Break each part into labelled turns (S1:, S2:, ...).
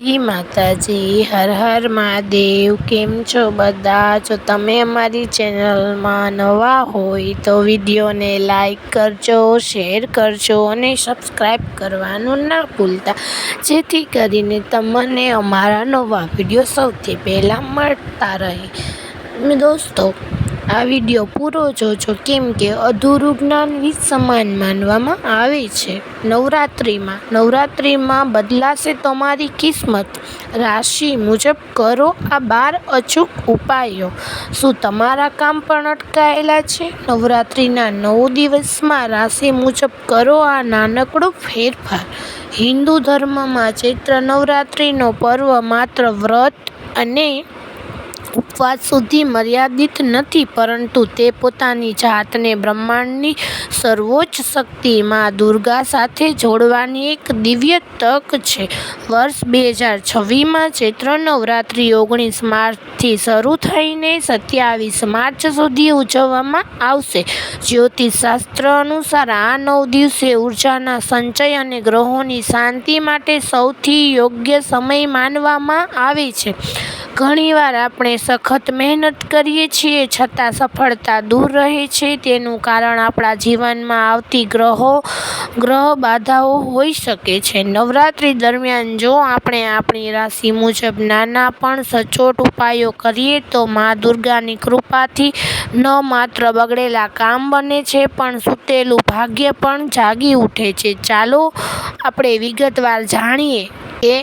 S1: જી માતાજી, હર હર મહાદેવ. કેમ છો બધા? જો તમે અમારી ચેનલમાં નવા હોય તો વિડીયોને લાઈક કરજો, શેર કરજો અને સબસ્ક્રાઈબ કરવાનું ના ભૂલતા, જેથી કરીને તમને અમારા નવા વિડીયો સૌથી પહેલાં મળતા રહે. દોસ્તો, આ વિડીયો પૂરો જોજો, કેમ કે અધૂરું જ્ઞાન સમાન માનવામાં આવે છે. નવરાત્રિમાં બદલાશે તમારી કિસ્મત. રાશિ મુજબ કરો આ 12 અચૂક ઉપાયો. શું તમારા કામ પણ અટકાયેલા છે? નવરાત્રિના 9 દિવસમાં રાશિ મુજબ કરો આ નાનકડો ફેરફાર. હિન્દુ ધર્મમાં ચૈત્ર નવરાત્રિનો પર્વ માત્ર વ્રત અને ઉપવાસ સુધી મર્યાદિત નથી, પરંતુ તે પોતાની જાતને બ્રહ્માંડની સર્વોચ્ચ શક્તિ માં દુર્ગા સાથે જોડવાની એક દિવ્ય તક છે. વર્ષ 2026માં ચૈત્ર નવરાત્રિ 19 માર્ચથી શરૂ થઈને 27 માર્ચ સુધી ઉજવવામાં આવશે. જ્યોતિષશાસ્ત્ર અનુસાર આ 9 દિવસે ઉર્જાના સંચય અને ગ્રહોની શાંતિ માટે સૌથી યોગ્ય સમય માનવામાં આવે છે. ઘણીવાર આપણે સખત મહેનત કરીએ છીએ છતાં સફળતા દૂર રહે છે. તેનું કારણ આપણા જીવનમાં આવતી ગ્રહ બાધાઓ હોઈ શકે છે. નવરાત્રિ દરમિયાન જો આપણે આપણી રાશિ મુજબ નાના પણ સચોટ ઉપાયો કરીએ તો મા દુર્ગાની કૃપાથી ન માત્ર બગડેલા કામ બને છે, પણ સૂતેલું ભાગ્ય પણ જાગી ઉઠે છે. ચાલો આપણે વિગતવાર જાણીએ કે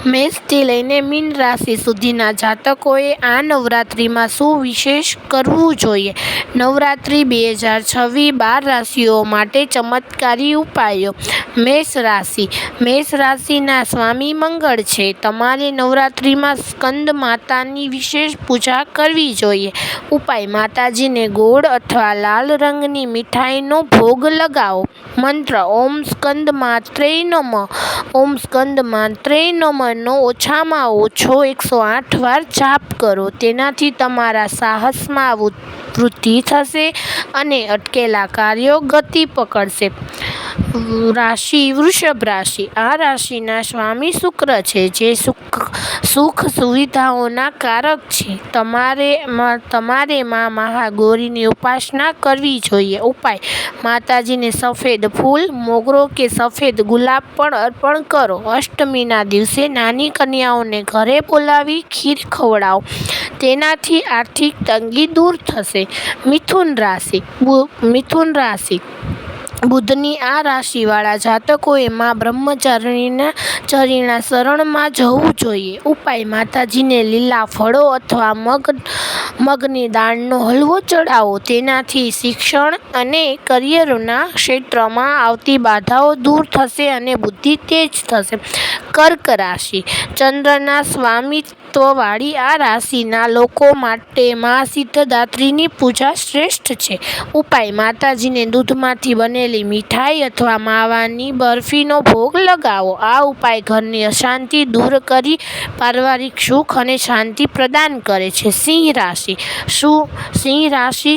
S1: મેષથી લઈને મીન રાશિ સુધીના જાતકોએ આ નવરાત્રિમાં શું વિશેષ કરવું જોઈએ. નવરાત્રિ 2026 12 રાશિઓ માટે ચમત્કારી ઉપાયો. મેષ રાશિ. મેષ રાશિના સ્વામી મંગળ છે. તમારે નવરાત્રિમાં સ્કંદ માતાની વિશેષ પૂજા કરવી જોઈએ. ઉપાય: માતાજીને ગોળ અથવા લાલ રંગની મીઠાઈનો ભોગ લગાવો. મંત્ર: ઓમ સ્કંદમાત્રે નમઃ. ઓમ સ્કંદમાત્રે નમઃનો ઓછામાં ઓછો 108 વાર જાપ કરો. તેનાથી તમારા સાહસમાં વૃદ્ધિ થશે અને અટકેલા કાર્યો ગતિ પકડશે. રાશિ: વૃષભ રાશિ. આ રાશિના સ્વામી શુક્ર છે, જે સુખ સુવિધાઓના કારક છે. તમારે માં મહાગૌરીની ઉપાસના કરવી જોઈએ. ઉપાય: માતાજીને સફેદ ફૂલ, મોગરો કે સફેદ ગુલાબ પણ અર્પણ કરો. અષ્ટમીના દિવસે નાની કન્યાઓને ઘરે બોલાવી ખીર ખવડાવો. તેનાથી આર્થિક તંગી દૂર થશે. મિથુન રાશિ. બુધની આ રાશિવાળા જાતકોએ માં બ્રહ્મચારિણીના શરણમાં જવું જોઈએ. ઉપાય: માતાજીને લીલા ફળો અથવા મગની દાળનો હલવો ચડાવો. તેનાથી શિક્ષણ અને કરિયરના ક્ષેત્રમાં આવતી બાધાઓ દૂર થશે અને બુદ્ધિ તેજ થશે. કર્ક રાશિ. ચંદ્રના સ્વામિત્વવાળી આ રાશિના લોકો માટે માં સિદ્ધદાત્રીની પૂજા શ્રેષ્ઠ છે. ઉપાય: માતાજીને દૂધમાંથી બનેલી મીઠાઈ અથવા માવાની બરફીનો ભોગ લગાવો. આ ઉપાય ઘરની અશાંતિ દૂર કરી પારિવારિક સુખ અને શાંતિ પ્રદાન કરે છે. સિંહ રાશિ.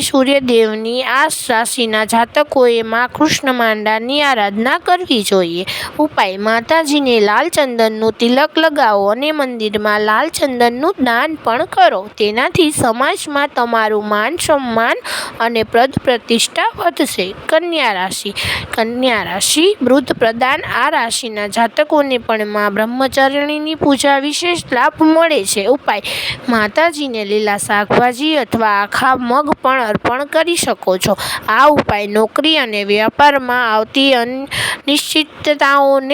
S1: સૂર્યદેવની આ રાશિના જાતકોએ માં કૃષ્ણમાંડાની આરાધના કરવી જોઈએ. ઉપાય: માતાજીને લાલ ચંદનનું તિલક લગાવો અને મંદિરમાં લાલ ચંદનનું દાન પણ કરો. તેનાથી સમાજમાં તમારું માન સન્માન અને પદ પ્રતિષ્ઠા વધશે. કન્યા રાશિ. બુધ પ્રધાન આ રાશિના જાતકોને પણ માં બ્રહ્મચારિણીની પૂજા વિશેષ લાભ મળે છે. ઉપાય: માતાજીને લીલા શાકભાજી અથવા આખા મગ પણ અર્પણ કરી શકો છો. આ ઉપાય નોકરી અને વ્યાપારમાં આવતી અનિશ્ચિતતાઓને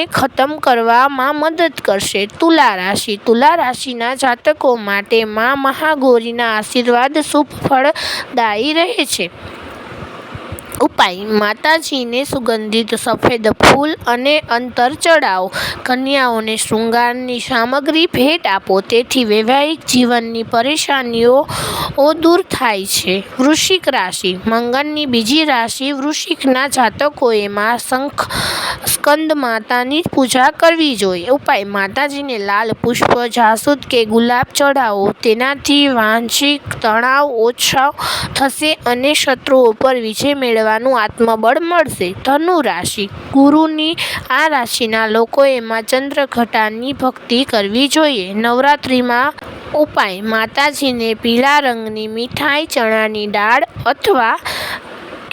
S1: ખતમ કરવામાં મદદ કરશે. તુલા રાશિ. તુલા રાશિના જાતકો માટે માં મહાગૌરીના આશીર્વાદ શુભ ફળદાયી રહે છે. ઉપાય: માતાજીને સુગંધિત સફેદ ફૂલ અને અત્તર ચડાવો. કન્યાઓને શૃંગારની સામગ્રી ભેટ આપો. તેથી વૈવાહિક જીવનની પરેશાનીઓ દૂર થાય છે. વૃશ્ચિક રાશિ. મંગળની બીજી રાશિ વૃશ્ચિકના જાતકોએ માં સ્કંદમાતાની પૂજા કરવી જોઈએ. ઉપાય: માતાજીને લાલ પુષ્પ, જાસૂદ કે ગુલાબ ચડાવો. તેનાથી માનસિક તણાવ ઓછો થશે અને શત્રુઓ પર વિજય મેળવવાની કરવાનું આત્મબળ મળશે. ધનુ રાશિ. ગુરુની આ રાશિના લોકોએ માં ચંદ્રઘટાની ભક્તિ કરવી જોઈએ. નવરાત્રિમાં ઉપાય: માતાજીને પીળા રંગની મીઠાઈ, ચણાની દાળ અથવા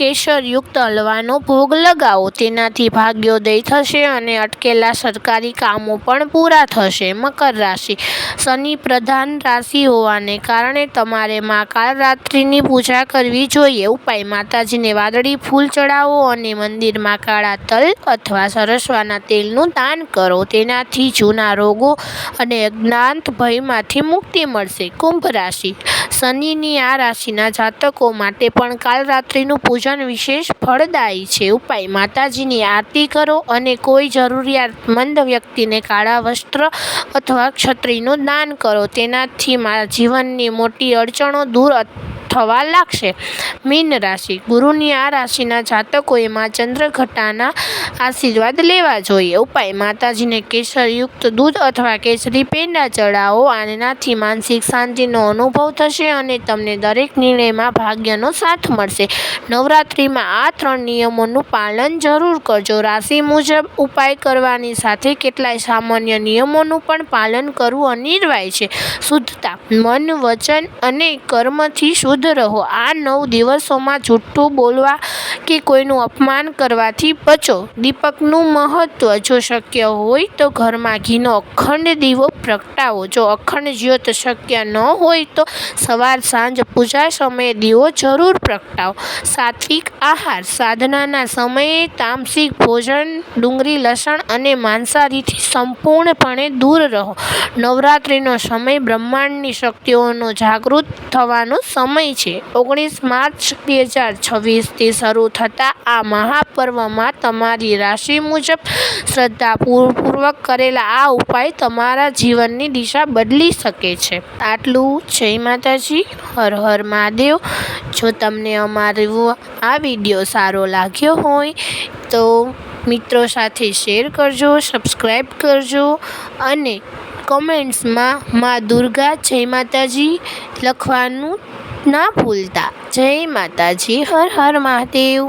S1: કેસરયુક્ત હલવાનો ભોગ લગાવો. તેનાથી ભાગ્યોદય થશે અને અટકેલા સરકારી કામો પણ પૂરા થશે. મકર રાશિ. શનિ પ્રધાન રાશિ હોવાને કારણે તમારે માં કાળરાત્રિની પૂજા કરવી જોઈએ. ઉપાય: માતાજીને વાદળી ફૂલ ચડાવો અને મંદિરમાં કાળા તલ અથવા સરસવાના તેલનું દાન કરો. તેનાથી જૂના રોગો અને અજ્ઞાત ભયમાંથી મુક્તિ મળશે. કુંભ રાશિ. શનિની આ રાશિના જાતકો માટે પણ કાળરાત્રિનું પૂજન વિશેષ ફળદાયી છે. ઉપાય: માતાજીની આરતી કરો અને કોઈ જરૂરિયાતમંદ વ્યક્તિને કાળા વસ્ત્ર અથવા છત્રીનું દાન કરો. તેનાથી જીવનની મોટી અડચણો દૂર થવા લાગશે. મીન રાશિ. ગુરુની આ રાશિના જાતકોએ માં ચંદ્રઘટાના આશીર્વાદ લેવા જોઈએ. ઉપાય: માતાજીને કેસરયુક્ત દૂધ અથવા કેસરી પેંડા ચડાવો. આનાથી માનસિક શાંતિનો અનુભવ થશે અને તમને દરેક નિર્ણયમાં ભાગ્યનો સાથ મળશે. નવરાત્રિમાં આ 3 નિયમોનું પાલન જરૂર કરજો. રાશિ મુજબ ઉપાય કરવાની સાથે કેટલાય સામાન્ય નિયમોનું પણ પાલન કરવું અનિવાર્ય છે. શુદ્ધતા: મન, વચન અને કર્મથી શુદ્ધ રહો. આ 9 દિવસોમાં જૂઠું બોલવા કે કોઈનું અપમાન કરવાથી બચો. દીપકનું મહત્વ: જો શક્ય હોય તો ઘરમાં ઘીનો અખંડ દીવો પ્રગટાવો. જો અખંડ જ્યોત શક્ય ન હોય તો સવાર સાંજ પૂજા સમયે દીવો જરૂર પ્રગટાવો. સાત્વિક આહાર: સાધનાના સમયે તામસિક ભોજન, ડુંગળી, લસણ અને માંસાહારથી સંપૂર્ણપણે દૂર રહો. નવરાત્રિનો સમય બ્રહ્માંડની શક્તિઓનો જાગૃત થવાનો સમય છે. 19 માર્ચ 2026થી શરૂ થતા આ મહાપર્વમાં તમારી રાશિ મુજબ શ્રદ્ધાપૂર્વક કરેલા આ ઉપાય તમારા જીવનની દિશા બદલી શકે છે. આટલું. જય માતાજી. હર હર મહાદેવ. જો તમને અમારો આ વિડીયો સારો લાગ્યો હોય તો મિત્રો સાથે શેર કરજો, સબસ્ક્રાઈબ કરજો અને કમેન્ટ્સમાં માં દુર્ગા જય માતાજી લખવાનું ના ભૂલતા. જય માતાજી. હર હર મહાદેવ.